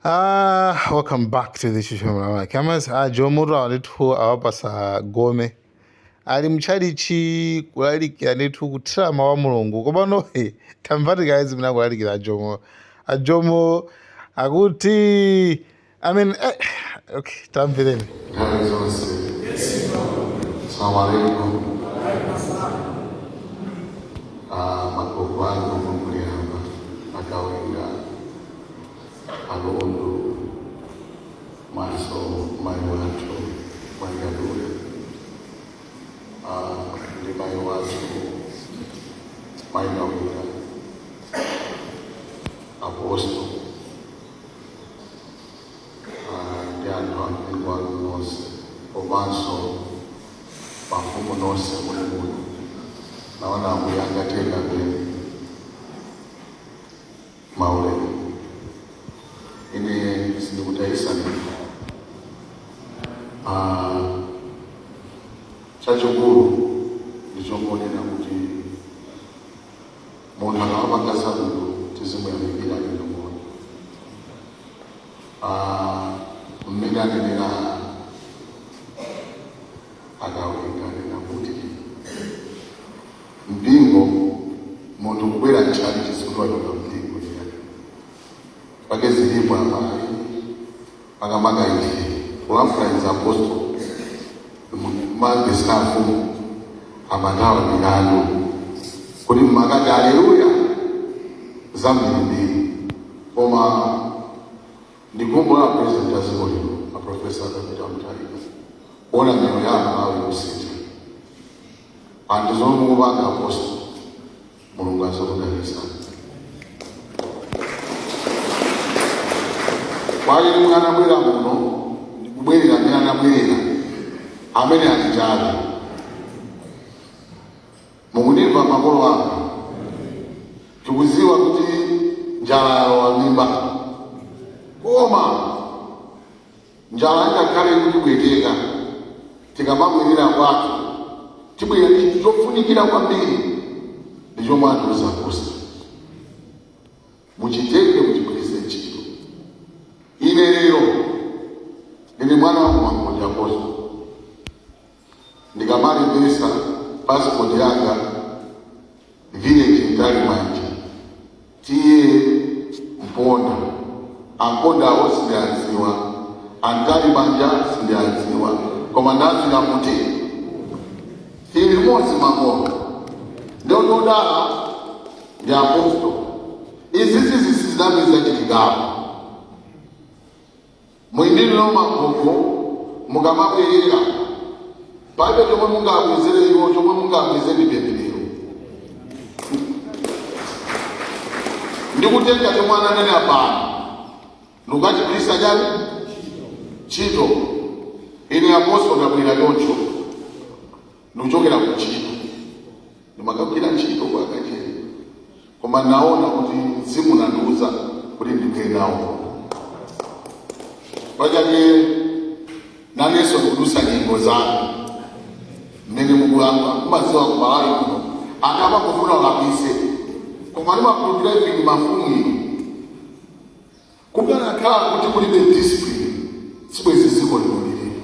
Welcome back to the Shishimura Cameras. Jomura alitu awapasa gome. Ali mchadichi kulaliki alitu kutra mawa mulungu. Kubano tamfati guys mina kulaliki la Jomo. Jomo aguti. Okay, tamfileni. Assalamualaikum. Makokwani mumuliamba akawenga alondo maso maiwato wangalule ndi maiwazo mainawira aposto ndi anthu ampingo anu nonse komanso pafumu nonse muli muno naona muyangateka kwenu maulemu ine sindikutayisani chachikulu ndichongonena kuti munthu akapanga zabwino tizimuyamikira ino moyo mmene anenera akawenga nena kuti mpingo munthu kubwera nchali chisikutoachoka mpingo chiyani pake zilipo amai akamaka ife kulamfulaiza apostolo mange stafu amatawa milano kuti mmakati aleluya zambilimbili koma ndikumbola president azimolino aprofesa Dr. Mutharika ona mioyo yanu awe kusiti anthu zomukupanga apostolo mulungu azokudalisa kwali mwana bwera muno ndikubwerera amene anabwerera amene atichabe mukundimva makolo anga tikuziwa kuti njala yalowa mimba koma njala ingakhale kuti bweteka tikamabwerera kwake tibwera ndi chofunikira kwambiri ndichomwe atiuza kusa muchitenge muchigwiritse ntchito. Ine lero ndine mwana wangu Mang'ondi Apostolo ndikamalimbisa passport yanga village mtali manje tiye Mponda Amponda awo sindiadziwa antali manja sindiadziwa koma ndazira muti tili limodzi Mang'ondi ndio ndodala ndi apostolo izi zidamiza chitikapo mwindilo magogo mukamabwerera paibe chomwe mungabwezere iwo chomwe mungabwezere pempherero ndikutenga chomwana nene apana lukachibisa jani chito ine apostolo ndabwera choncho nuchokera kuchito ndimakagwira ntchito kwakachera koma naona kuti mzimu nandiuza kuti ndibwere nawo pachake nanenso kudusa nyimbo zanu mmene mukulanga kumaziwa kumalawi kuno anthu amangofuna ulapise koma ndimakhulupirira ipingi mafumu ino kukanakhala kuti kulibe discipline sibwezi ziko linoliliro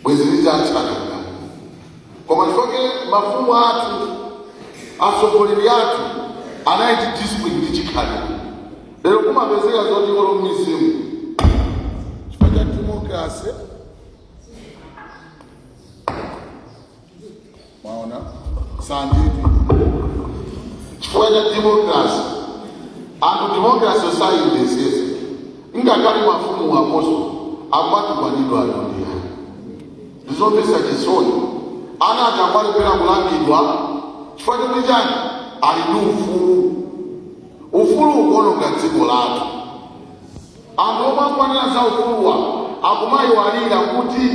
bwezi lidzatchakana koma chifukwa mafumu athu atsogoleri athu anaiti discipline ndi chikhalidwe lero kumapezeka zoti olo m'mizimu chifukwa cha demokrasi mwaona sanditi chifukwa cha demokrasi anthu demokrasi osayimvesesa ingakali mafumu wa apostolo akumatikwanidwa alondiya ndizomvesa chisoni anati akwalipera kulangidwa chifukwa choti chani ali ndi ufulu ukuononga dziko lathu anthu omwe akwanira za ufuluwa akumayiwalira kuti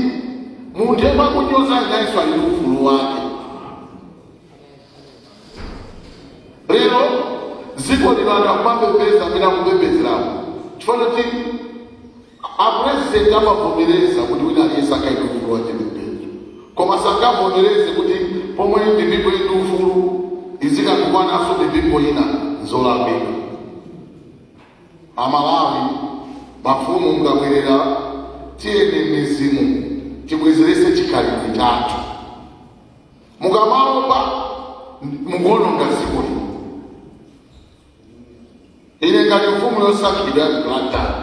munthu yemwe akunyoza inayinso ali ndi ufulu wake. Lero dziko lino anthu akumapembedza amene akupembedzerapo chifukwa choti apresidenti amavomereza kuti wina aliyense akaite ufulu wake pembedzo koma sangavomereze kuti pomwe mipingo ili ndi ufulu izikakukwananso mipingo ina zolambika. Amalawi mafumu mukabwerera tiyeni mizimu tibwezerese chikhalidwe chathu. Mukamaomba mukuononga dziko lino. Ine ngati mfumu yosankhidwa Atlanta,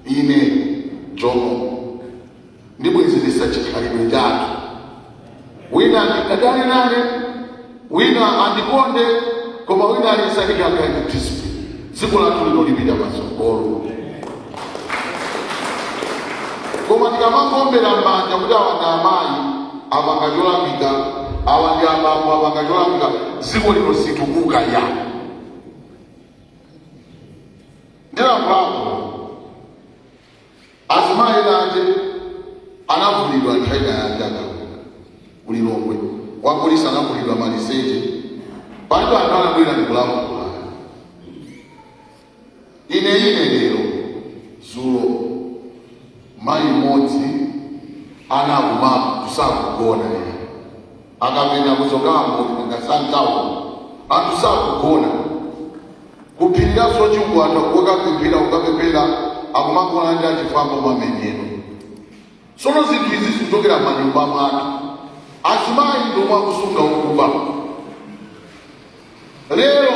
ine Jomo ndibwezeresa chikhalidwe chathu. Wina andikadane nane, wina andikonde, koma wina alisalika ngati discipline. Dziko lathu lino lipita patsogolo. Koma tikamangombera mbanja kuti awa ndi amayi apanga cholambika, awa ndi abambo apanga cholambika, dziko lino situkuka ya. Ndilampulapo azimayi nanje anavulidwa nthawi yake akawuka ulilongwe, wapolisi anavulidwa maliseche, palibe anthu anabwera ndikulamula. Ine lero zulo mayi mmodzi anaguma kusakugona akapenda kuzokambo ngasantawo anthu sakugona kuphiriranso chungu anthu akuoka kuphira ukapepera akumagona ndi achifambo mamenyero. Sono zinthu izi zikuchokera m'manyumba mwathu. Azimayi ndomwe akusunga ukuba. Lero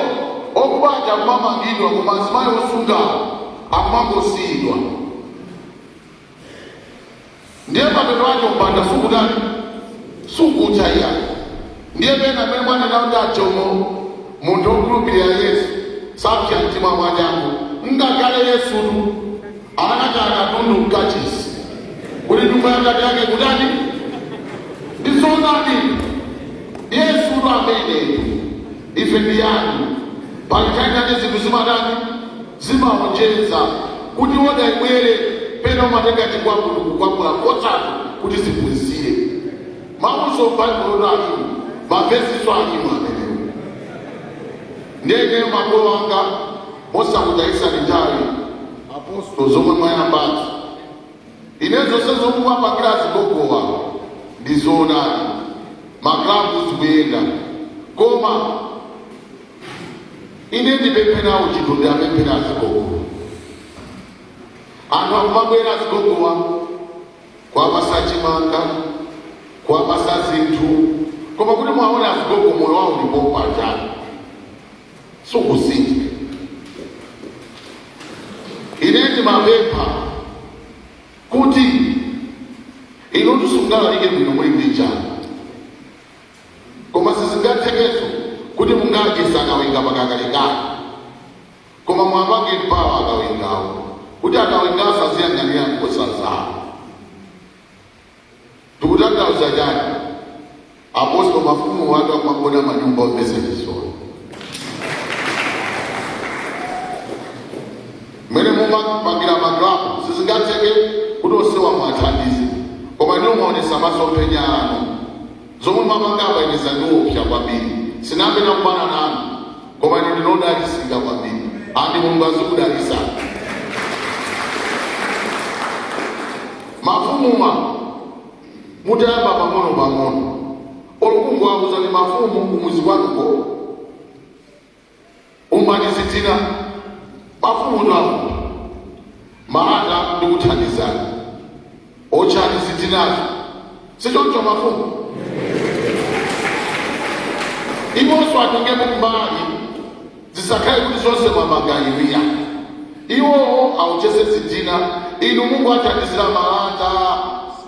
okubaja kumamangidwa koma azimayi osunga akumangosiyidwa. Ndiye mapeto acho mpanda sukudani sukuchaya. Ndiye pena mmene mwanena kuti achomo munthu okhulupirira Yesu sapsa mtima mwajangu ngakale Yesutu anakati akatundu mkachisi kuti nyumba yakati yake kutani ndizonani Yesutu amene ife ndiyani palitainate zinthu zimadani zimaonjeza kuti woda ibwere pena umatenga chikwakudu kukwakula kotsatu kuti zibwezire mauso baibulo lake mavesiso alimu amene ndege makolo wanga osakudayisa njali apostolo zomwe mwayambati inezo sezomuwapangira zigogowa ndizoonani maklabu zikuyenda koma ine ndipempherawo chinthu ndi apemphera zigogowa. Anthu akumabwera zigogowa kwapasa chimanga kwapasa zinthu koma kuti mwaona zigogo moyo wawo ndipopachani sukusinja. Ine ndimapempha kuti ino tisungalalike bwino muli ndi chana koma sizingathekezo kuti mungadyesa akawenga pakakalekale koma mwapange mpawa akawengawo kuti akawengawo aziyang'anira nkhosa zawo. Tikutanthauza chani apostolo mafumu watu akumagona manyumba omvesa chisoni. Mwene mumapangira maklabu sizingatheke kuti osewa mwathandize koma ndiwo maonesa masomphenya anu zomwe mapangapa ine zandiopsa kwambiri sinambe nakubana nanu koma ine ndinodalisika kwambiri andi mulungu azikudalisa. Mafumuma mutayamba pang'ono olukungu wakuza ni mafumu kumwizi kwanuko umalizitira mafumu nwafu maata ndikuthandizani ochalizitirazo sichoncho mafumu iwonso atengemo mbali zisakhale kuti zonse mwamangayiriya iwowo auchese zitina inu Mungu athandizira maata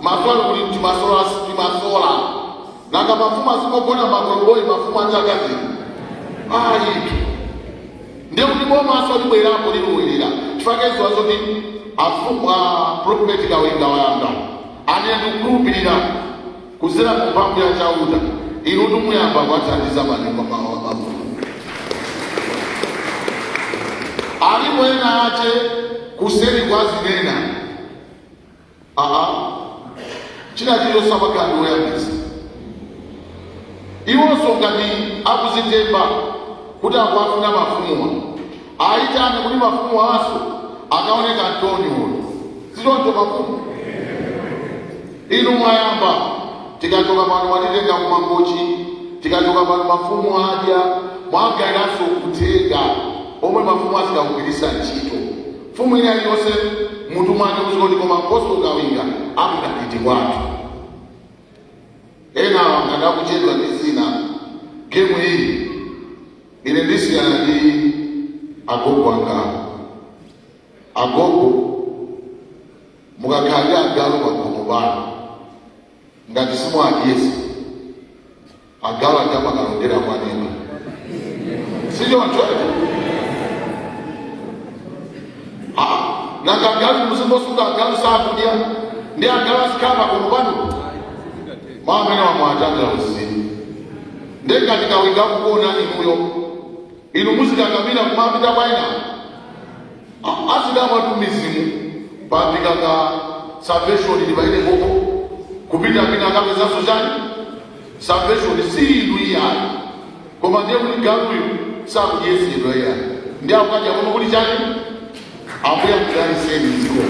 maswali kuti timasola nanga mafumu azikogona makoroboi mafumu achakazini ayitu ndiye kuti bomaso libwerapo liluwirira tifakezwa zoti afumu a prophet kawenga wayanga anene kukhulupirira kuzera ku mphamvu ya chauta inu timuyamba kwathandiza malemba mafumu alipo ena ache kuseri kwazinena china chilosabakani woyambisa iwonso ngati akuzitemba kuti akuafuna mafumu aitane kuti mafumu aso akaoneka Antonio sichoncho mafumu inu mwayamba tikachoka pano watitenga kumangochi tikachoka pano mafumu adya mwagairanso kutenga omwe mafumu asikakugwiritsa ntchito fumu ina yose mtu mwake kuzikoni koma apostol kawinga amudapiti watu ena wakanda kuchedwa ndisina gemu hii ile ndisi yanadi agogo anga agogo mukakaja agalo bakomobana ngati simu akiyesi agalo ajama kalondera kwa neno sijo wachwete na kagalo musimbosuka agalo sakudia ndi agalo sikaba komobana mamene wamwatanga usini ndeka tikawinga kuona inuyo inu muzika kabila kumapita kwaina asidama tumizimu papika ka salvation libaile ngoko kupita pina kabeza sojani salvation si ilu iya koma ndiye kuli galu sabu yesi ndo ya ndiye akaja kono kuli chani abuya kudani seni ziko